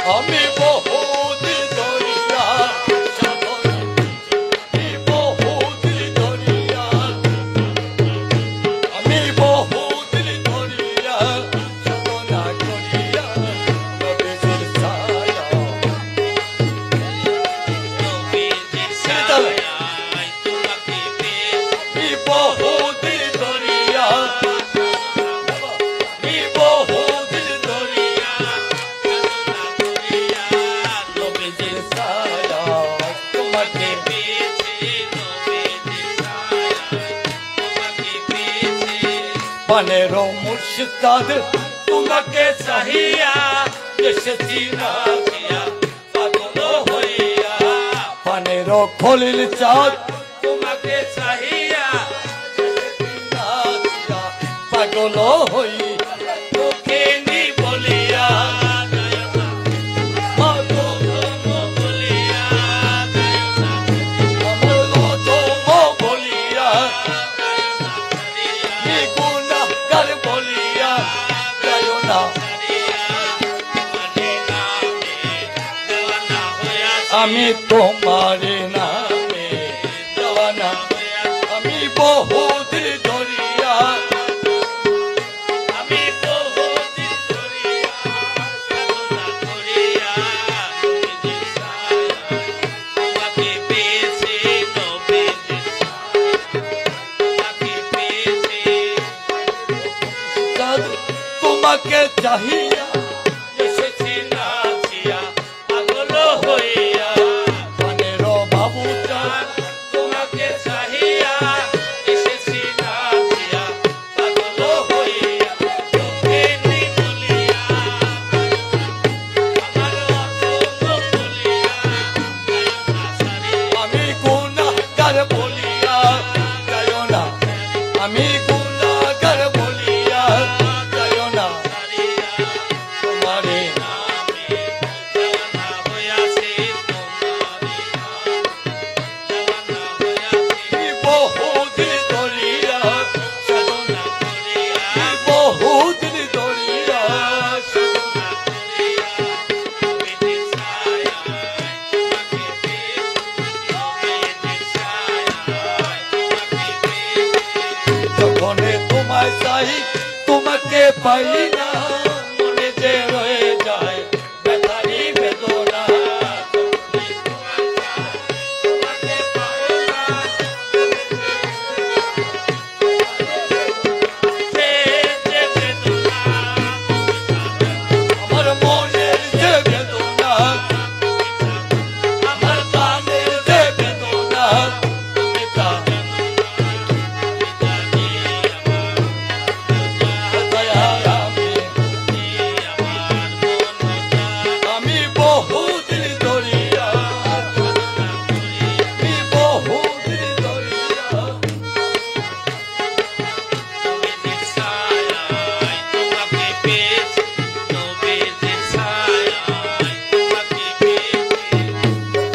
আমি বহুদিন ধরিয়া সাধনা, আমি বহুদিন ধরিয়া, আমি বহুদিন ধরিয়া সাধনা করিয়া নবীজির ছায়া, নবীজির ছায়ায় তোমাকে পেয়েছি। আমি বহুদিন ধরিয়া, আমি বহুদিন ধরিয়া সাধনা করিয়া নবীজির ছায়া তোমাকে পেয়েছি, নবীজির ছায়ায় তোমাকে পেয়েছি। পানের মুর্শিদাদ তোমাকে চাহিয়া এসেছি নাচিয়া পাগল হইয়া, পানের খলিল চাঁদ তোমাকে চাহিয়া এসেছি নাচিয়া পাগল হইয়া, তোকে নি বলিয়া বলিয়া আমার অধম বলিয়া কি গুনাহগার বলিয়া যায় না, আমি তোমার নামে দেওয়ানা, আমি বহুদিন ধরিয়া, আমি বহুদিন ধরিয়া সাধনা করিয়া নবীজির ছায়ায় তোমাকে পেয়েছি, নবীজির ছায়ায় তোমাকে পেয়েছি। চাঁদ তোমাকে চাহিয়া এসেছি নাচিয়া পাগল হইয়া, পানের বাবু চাঁদ তোমাকে চাহিয়া এসেছি নাচিয়া পাগল হইয়া, তোকে নি বলিয়া আমার অধম বলিয়া আমি গুনাহগার বলিয়া যায় না, আমি গুনাহগার বলিয়া যায় না, তোমারে আমি বহুদিন ধরিয়া সাধনা, বহুদিন ধরিয়া সাধনা, যখনে তোমায় চাই তোমাকে পাই না, মনে যে রয়ে যায় ব্যথারি বেদনা, আমার মনের যে বেদনা, আমার প্রাণের যে বেদনা, তুমি তা দয়াল আমি বহুদিন ধরিয়া, আমি বহুদিন ধরিয়া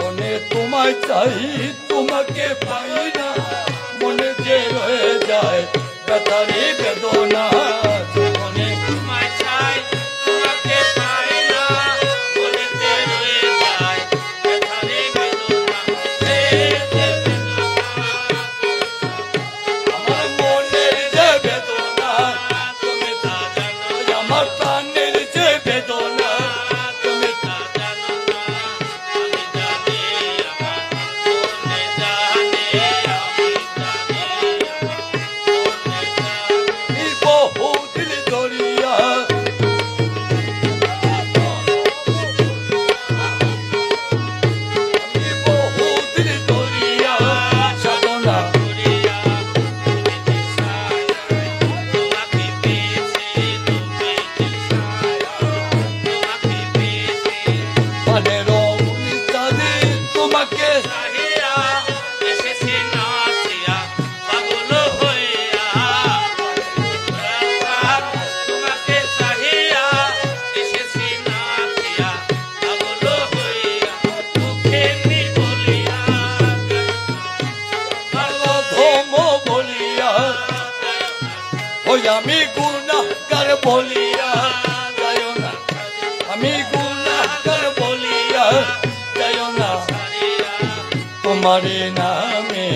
মনে তোমায় চাই তোমাকে পাই না, মনে যে রয়ে যায় ব্যথারি বেদনা, জীবনে আমার মনের যে বেদনা, তুমি তা জানো, আমার প্রাণের যে বেদনা, তুমি তা আমি বহুদিন ধরিয়া, আমি বহুদিন ধরিয়া সাধনা, পানের চাঁদে তোমাকে অধম বলিয়া, ওই আমি গুনাহগার বলিয়া যায় না, আমি গুনাহগার कर बोलिया जयो ना ছাড়িয়া तुम्हारे नामे